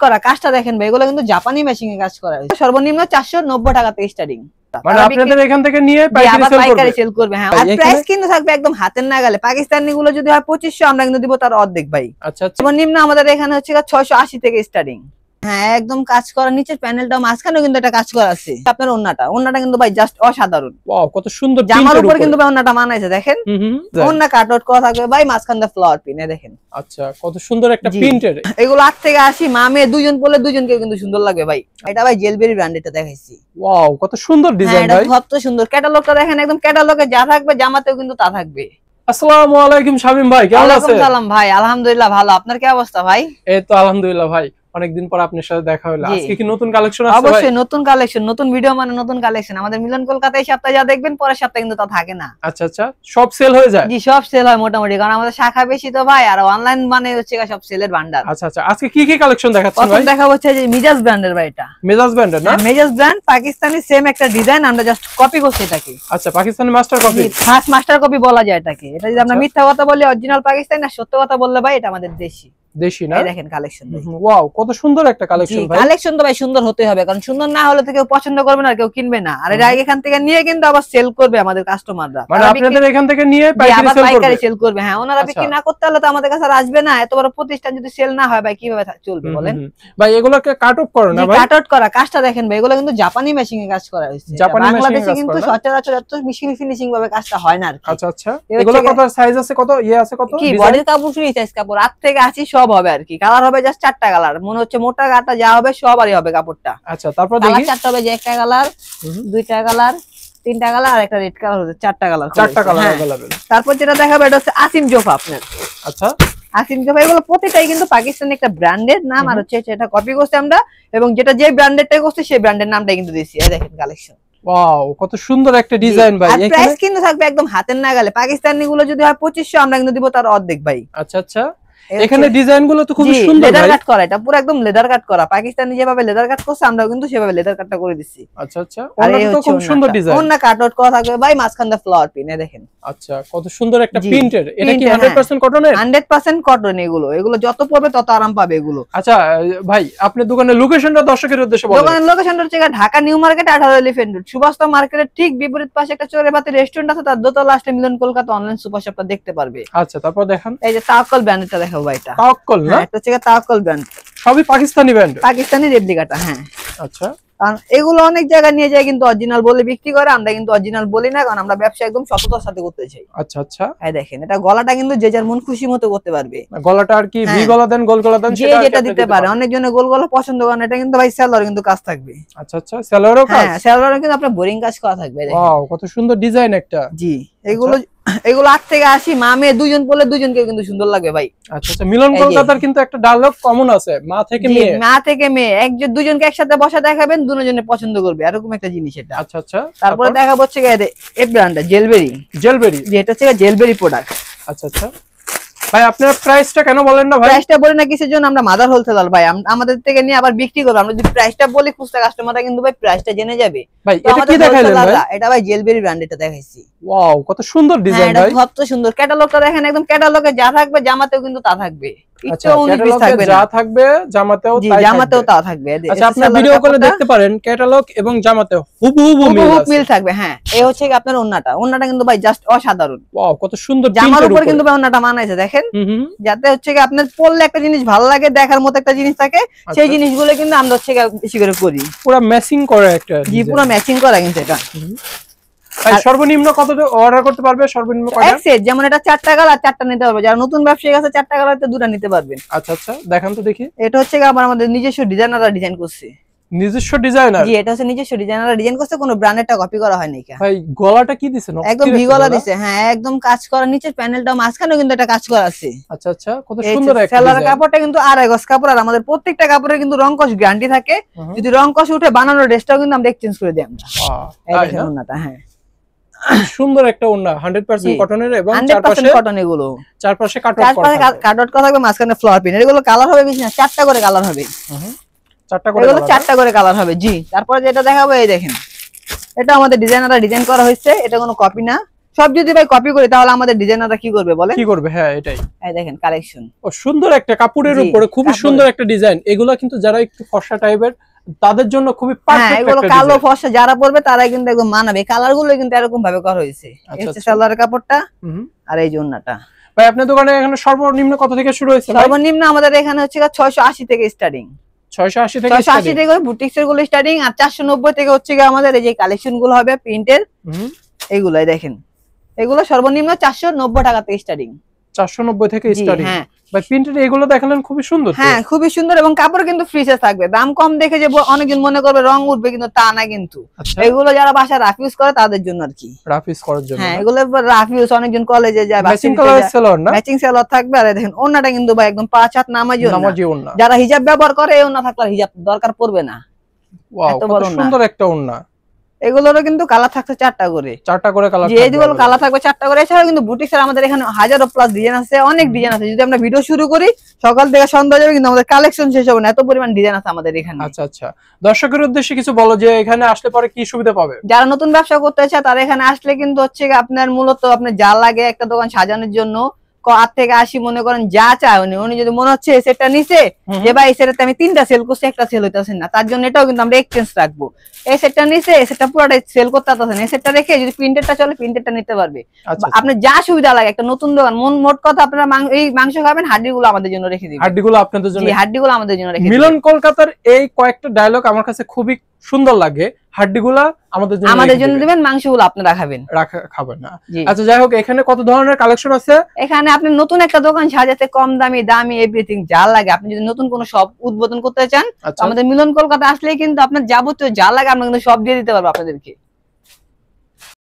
করা কাজটা দেখেন ভাই, এগুলো কিন্তু জাপানি মেশিং এ কাজ করা হয়েছে। সর্বনিম্ন 490 টাকা থেকে স্টার্টিং। মানে আপনাদের এখান থেকে নিয়ে পাইকারি সেল করবে। হ্যাঁ, আর প্রাইস কিন্তু থাকবে একদম হাতের নাগালে। পাকিস্তানি গুলো যদি হয় 2500, আমরা কিন্তু দিব তার অর্ধেক ভাই। আচ্ছা আচ্ছা। সর্বনিম্ন আমাদের এখানে হচ্ছে 680 থেকে স্টার্টিং। হ্যাঁ, একদম কাজ করা, নিচের প্যানেলটাও মাঝখানেও কিন্তু একটা কাজ করা আছে। আপনার ওন্নাটা কিন্তু ভাই জাস্ট অসাধারণ। ওয়াও, কত সুন্দর। জামার উপর কিন্তু ভাই ওন্নাটা মানাইছে দেখেন। ওন্না কাট আউট করা থাকবে ভাই, মাঝখানে ফ্লাওয়ার পিনে দেখেন। আচ্ছা, কত সুন্দর একটা প্রিন্টের। এগুলো 8 থেকে 80, মা মেয়ে দুজন পরলে দুজনকে কিন্তু সুন্দর লাগবে ভাই। এটা ভাই জেলবেরি ব্র্যান্ডেরটা দেখাইছি। ওয়াও, কত সুন্দর ডিজাইন ভাই। এটা কত সুন্দর। ক্যাটালগটা দেখেন, একদম ক্যাটালগে যা থাকবে জামাতেও কিন্তু তা থাকবে। আসসালামু আলাইকুম শামীম ভাই, কেমন আছেন? ওয়ালাইকুম সালাম ভাই, আলহামদুলিল্লাহ ভালো। আপনার কি অবস্থা ভাই? এই তো আলহামদুলিল্লাহ ভাই, অনেকদিন পর আপনার সাথে দেখা হলো। আজকে কি নতুন কালেকশন আছে ভাই? অবশ্যই নতুন কালেকশন, নতুন ভিডিও মানে নতুন কালেকশন। আমাদের মিলন কলকাতায় সপ্তাহে যা দেখবেন পরের সপ্তাহে কিন্তু তা থাকে না। আচ্ছা আচ্ছা, সব সেল হয়ে যায়? জি, সব সেল হয় মোটামুটি, কারণ আমাদের শাখা বেশি তো ভাই, আর অনলাইন মানে হচ্ছে সব সেলের ভান্ডার। আচ্ছা আচ্ছা, আজকে কি কি কালেকশন দেখাচ্ছেন ভাই? প্রথম দেখা হচ্ছে যে মিজাজ ব্র্যান্ডের ভাই। এটা মেজাজ ব্র্যান্ডের না? মেজাজ ব্র্যান্ড, পাকিস্তানি সেম একটা ডিজাইন, আমরা জাস্ট কপি করছি এটাকে। আচ্ছা, Pakistani master copy. First master copy বলা যায় এটাকে। এটা যদি আমরা মিথ্যা কথা বলি অরিজিনাল পাকিস্তানি, আর সত্য কথা বললে ভাই এটা আমাদের দেশি না। এই দেখেন কালেকশন। ওয়াও, কত সুন্দর একটা কালেকশন ভাই। কালেকশন তো ভাই সুন্দর হতে হবে, কারণ সুন্দর না হলে তো কেউ পছন্দ করবে না, আর কেউ কিনবে না। আর এর আগে এখান থেকে নিয়ে কিন্তু আবার সেল করবে আমাদের কাস্টমাররা। মানে আপনাদের এখান থেকে নিয়ে পাইকারি সেল করবে। হ্যাঁ, ওনারা বিক্রি না করতে হলে তো আমাদের কাছে আর আসবে না। এত বড় প্রতিষ্ঠান যদি সেল না হয় ভাই কিভাবে চলবে বলেন? ভাই এগুলোকে কাট অফ করো না ভাই? কাট আউট করা কাজটা দেখেন ভাই, এগুলো কিন্তু জাপানি মেশিং এ কাজ করা হয়েছে। বাংলাদেশে কিন্তু সচরাচর এত ফিনিশিং ভাবে কাজটা হয় না। আচ্ছা আচ্ছা, এগুলো কত সাইজ আছে, কত আছে, কত কি বডির কাপড়, ফ্রি সাইজ কাপড় 8 থেকে 80 সব হবে আর কি। কালার হবে জাস্ট 4টা কালার, মনে হচ্ছে মোটা গাটা যা হবে সবারই হবে কাপড়টা। আচ্ছা, তারপর দেখি 4টা হবে, যে একটা কালার, 2টা কালার, 3টা কালার আর একটা রেড কালার হচ্ছে 4টা কালার। 4টা কালার अवेलेबल। তারপর যেটা দেখাবো এটা হচ্ছে আসিম জোফা আপনার। আচ্ছা, আসিম জোফা এগুলো প্রত্যেকটাই কিন্তু পাকিস্তানি একটা ব্র্যান্ডের নাম, আর হচ্ছে এটা কপি করছি আমরা, এবং যেটা যে ব্র্যান্ডেরটাই করছি সেই ব্র্যান্ডের নামটাই কিন্তু দিয়েছি। এই দেখেন কালেকশন। ওয়াও, কত সুন্দর একটা ডিজাইন ভাই। আর প্রাইস কিন্তু থাকবে একদম হাতের নাগালে। পাকিস্তানি গুলো যদি হয় 2500, আমরা কিন্তু দিব তার অর্ধেক ভাই। আচ্ছা আচ্ছা, এখানে ডিজাইন গুলো তো খুব সুন্দর ভাই। লেদার কাট করা, এটা পুরো একদম লেদার কাট করা। পাকিস্তানি যেভাবে লেদার কাট করছে আমরাও কিন্তু সেভাবে লেদার কাটটা করে দিচ্ছি। আচ্ছা আচ্ছা, ওনাটা তো খুব সুন্দর ডিজাইন। ওন্না কাট আউট করা থাকবে ভাই, মাঝখানে ফ্লাওয়ার পিনে দেখেন। আচ্ছা, কত সুন্দর একটা প্রিন্টের। এটা কি 100% কটনের? 100% কটন। এগুলো যত পরবে তত আরাম পাবে এগুলো। আচ্ছা ভাই, আপনার দোকানের লোকেশনটা দর্শকের উদ্দেশ্যে বলেন। দোকানের লোকেশনটা হচ্ছে Dhaka new market 18 elephant road, সুভাষতা মার্কেটের ঠিক বিপরীত পাশে একটা চোরে ভাতি রেস্টুরেন্ট আছে, তার দোতলা আসলে মিলন কলকাতা অনলাইন সুপার শপটা দেখতে পারবে। আচ্ছা, তারপর দেখেন এই যে তাওয়াক্কুল ব্র্যান্ডটা দেখাবো ভাই। এটা তাওয়াক্কুল না? এটা হচ্ছে তাওয়াক্কুল ব্র্যান্ড, সবই পাকিস্তানি ব্র্যান্ড, পাকিস্তানি রেপ্লিকাটা। হ্যাঁ, আচ্ছা। কারণ এগুলো অনেক জায়গায় নিয়ে যায় কিন্তু অরিজিনাল বলে বিক্রি করে, আমরা কিন্তু অরিজিনাল বলি না, কারণ আমরা ব্যবসা একদম সততার সাথে করতে চাই। আচ্ছা আচ্ছা, এই দেখেন এটা গলাটা কিন্তু যে যার মন খুশি মতো করতে পারবে। গলাটা আর কি ভি গলা দেন, গোল গলা দেন, যেটা দিতে পারে। অনেকজনে গোল গলা পছন্দ করেন, এটা কিন্তু ভাই সেলর কিন্তু কাজ থাকবে। আচ্ছা আচ্ছা, সেলরও কাজ? হ্যাঁ, সেলরে কিন্তু আপনার বোরিং কাজ করা থাকবে। ওয়াও, কত সুন্দর ডিজাইন একটা। জি, এগুলো 8 থেকে 80, মা মেয়ে দুজন পরলে দুজনকে কিন্তু সুন্দর লাগবে ভাই। আচ্ছা আচ্ছা, মিলন কলকাতার কিন্তু একটা ডায়লগ কমন আছে, মা থেকে মেয়ে দুজনকে একসাথে বসা দেখাবেন, দুজনে পছন্দ করবে, এরকম একটা জিনিস এটা। আচ্ছা আচ্ছা, তারপরে দেখা হচ্ছে এই ব্র্যান্ডটা জেলবেরি, যেটা হচ্ছে জেলবেরি প্রোডাক্ট। আচ্ছা আচ্ছা ভাই, আপনার প্রাইসটা কেন বলেন না ভাই? প্রাইসটা বলি না কিসের জন্য, আমরা মাদার হোলসেলার ভাই, আমাদের থেকে নিয়ে আবার বিক্রি করব। আমরা যদি প্রাইসটা বলি খুচরা কাস্টমাররা কিন্তু ভাই প্রাইসটা জেনে যাবে। ভাই এটা কি দেখাইলেন ভাই? এটা ভাই জেলবেরি ব্র্যান্ডেরটা দেখাইছি। ওয়াও, কত সুন্দর ডিজাইন ভাই। কত সুন্দর। ক্যাটালগটা দেখেন, একদম ক্যাটালগে যা থাকবে জামাতেও কিন্তু তা থাকবে। আচ্ছা, ক্যাটালগে যা থাকবে জামাতেও তা থাকবে। আচ্ছা, আপনারা ভিডিও কলে দেখতে পারেন ক্যাটালগ এবং জামাতে হুবহু মিল থাকবে। হ্যাঁ, এই হচ্ছে আপনার ওন্নাটা কিন্তু ভাই জাস্ট অসাধারণ। ওয়াও, কত সুন্দর। জামার উপর কিন্তু ভাই ওন্নাটা মানাইছে দেখেন, যাতে হচ্ছে আপনার পরলে একটা জিনিস ভালো লাগে, দেখার মতো একটা জিনিস থাকে। সেই জিনিসগুলো কিন্তু আমরা হচ্ছে বেশি করে করি। পুরো ম্যাচিং করা একটা। জি, পুরো ম্যাচিং করা কিন্তু এটা। সর্বনিম্ন কত অর্ডার করতে পারবে? সর্বনিম্ন কয়টা? এক সেট, যেমন এটা 4টা কালার 4টা নিতে পারবে। যারা নতুন ব্যবসায়ী আছে 4টা কালারতে 2টা নিতে পারবেন। আচ্ছা আচ্ছা, দেখান তো দেখি। এটা হচ্ছে আমাদের নিজস্ব ডিজাইনাররা ডিজাইন করছে। নিজস্ব ডিজাইনার? জি, এটা হচ্ছে নিজস্ব ডিজাইনাররা ডিজাইন করছে, কোনো ব্র্যান্ডেরটা কপি করা হয়নি। ভাই গলাটা কি দিছেন? একদম ভি গলা দিছে। হ্যাঁ, একদম কাজ করা, নিচের প্যানেলটাও মাঝখানেও কিন্তু একটা কাজ করা আছে। আচ্ছা আচ্ছা, কত সুন্দর একটা সেলার কাপড়টা কিন্তু 2.5 গজ কাপড়, আর আমাদের প্রত্যেকটা কাপড়ের কিন্তু রং কস গ্যারান্টি থাকে। যদি রং কস উঠে বানানোর ড্রেসটাও কিন্তু আমরা এক্সচেঞ্জ করে দিই আমরা। এই দেখেন ওন্নাটা। হ্যাঁ, সুন্দর একটা ওন্না, 100% কটনের, এবং 100% কটন। এগুলো চারপাশে কাট আউট করা থাকবে, মাঝখানে ফ্লাওয়ার পিন। এগুলো কালার হবে বেশি না, 4টা করে কালার হবে। 4টা করে কালার হবে। জি, তারপরে যেটা দেখাবো এই দেখেন, এটা আমাদের ডিজাইনাররা ডিজাইন করা হয়েছে, এটা কোনো কপি না। সব যদি ভাই কপি করি তাহলে আমাদের ডিজাইনাররা কি করবে বলেন? কি করবে? হ্যাঁ এটাই। এই দেখেন কালেকশন, ও সুন্দর একটা কাপড়ের উপরে খুব সুন্দর একটা ডিজাইন। এগুলা কিন্তু যারা একটু ফর্সা টাইপের তাদের জন্য খুবই পারফেক্ট একটা ডিজাইন। এগুলো কালো ফর্সা যারা পরবে তারা কিন্তু একদম মানাবে। কালার গুলো কিন্তু এরকম ভাবে করা হয়েছে। এই হচ্ছে সালোয়ারের কাপড়টা আর এই জন্যটা। ভাই আপনার দোকানে এখানে সর্বনিম্ন কত থেকে শুরু হয়েছে? সর্বনিম্ন আমাদের এখানে হচ্ছে 680 থেকে স্টার্টিং। 680 থেকে বুটিক্সের গুলো স্টার্টিং, আর 490 থেকে হচ্ছে আমাদের এই যে কালেকশন গুলো হবে প্রিন্টের, এইগুলাই দেখেন। এগুলো সর্বনিম্ন 490 টাকা থেকে স্টার্টিং। 490 থেকে স্টার্টিং। হ্যাঁ ভাই প্রিন্টেড এগুলো দেখালেন খুবই সুন্দর। হ্যাঁ খুবই সুন্দর, এবং কাপড় কিন্তু ফ্রিজে থাকবে। দাম কম দেখে যে অনেকজন মনে করবে রং উঠবে, কিন্তু তা না। কিন্তু এগুলো যারা বাসায় রাফ ইউজ করে তাদের জন্য আর কি, রাফ ইউজ করার জন্য। হ্যাঁ এগুলো রাফ ইউজ, অনেকজন কলেজে যায়, ম্যাচিং কালার সেলর না, ম্যাচিং সেলর থাকবে। আর দেখেন ওন্নাটা কিন্তু ভাই একদম 5 হাত নামাজি ওন্না। যারা হিজাব ব্যবহার করে এই ওন্না থাকলে হিজাব দরকার পড়বে না। ওয়াও কত সুন্দর একটা ওন্না। এগুলোরও কিন্তু কালার থাকছে 4টা করে, 4টা করে কালার থাকবে। যেগুলো কালার থাকবে 4টা করে। এছাড়াও কিন্তু বুটিক্সের আমাদের এখানে হাজারো প্লাস ডিজাইন আছে, অনেক ডিজাইন আছে। যদি আমরা ভিডিও শুরু করি সকাল থেকে সন্ধ্যা যাবে, কিন্তু আমাদের কালেকশন শেষ হবে না, এত পরিমাণ ডিজাইন আছে আমাদের এখানে। আচ্ছা আচ্ছা, দর্শকের উদ্দেশ্যে কিছু বলো যে এখানে আসলে পরে কি সুবিধা পাবে? যারা নতুন ব্যবসা করতে চায় তারা এখানে আসলে কিন্তু হচ্ছে আপনার মূলত আপনার যা লাগে একটা দোকান সাজানোর জন্য 8 থেকে 80 মনে করেন যা চায় উনি যদি মনে হচ্ছে সেটটা নিছে যে ভাই এই সেটটাতে আমি 3টা সেল করছি, একটা সেল হইতাছে না, তার জন্য এটাও কিন্তু আমরা এক্সচেঞ্জ রাখবো। এই সেটটা নিছে, এই সেটটা পুরোটাই সেল করতে পারতেছেন, এই সেটটা রেখে যদি প্রিন্টেডটা চলে প্রিন্টেডটা নিতে পারবে। আপনি যা সুবিধা লাগে একটা নতুন দোকান। মোট কথা আপনারা এই মাংস খাবেন, হাড্ডিগুলো আমাদের জন্য রেখে দিবেন। হাড্ডিগুলো আপনাদের জন্য? জি হাড্ডিগুলো আমাদের জন্য রেখে দিবেন। মিলন কলকাতার এই কয়েকটা ডায়লগ আমার কাছে খুবই সুন্দর লাগে। হাড্ডিগুলা আমাদের জন্য দিবেন, মাংসগুলো আপনারা খাবেন না। আচ্ছা যাই হোক, এখানে কত ধরনের কালেকশন আছে? এখানে আপনি নতুন একটা দোকান সাজাতে কম দামি এভরিথিং যা লাগে, আপনি যদি নতুন কোনো শপ উদ্বোধন করতে চান আমাদের মিলন কলকাতা আসলেই কিন্তু আপনার যাবতীয় যা লাগে আমরা কিন্তু সব দিয়ে দিতে পারবো আপনাদেরকে।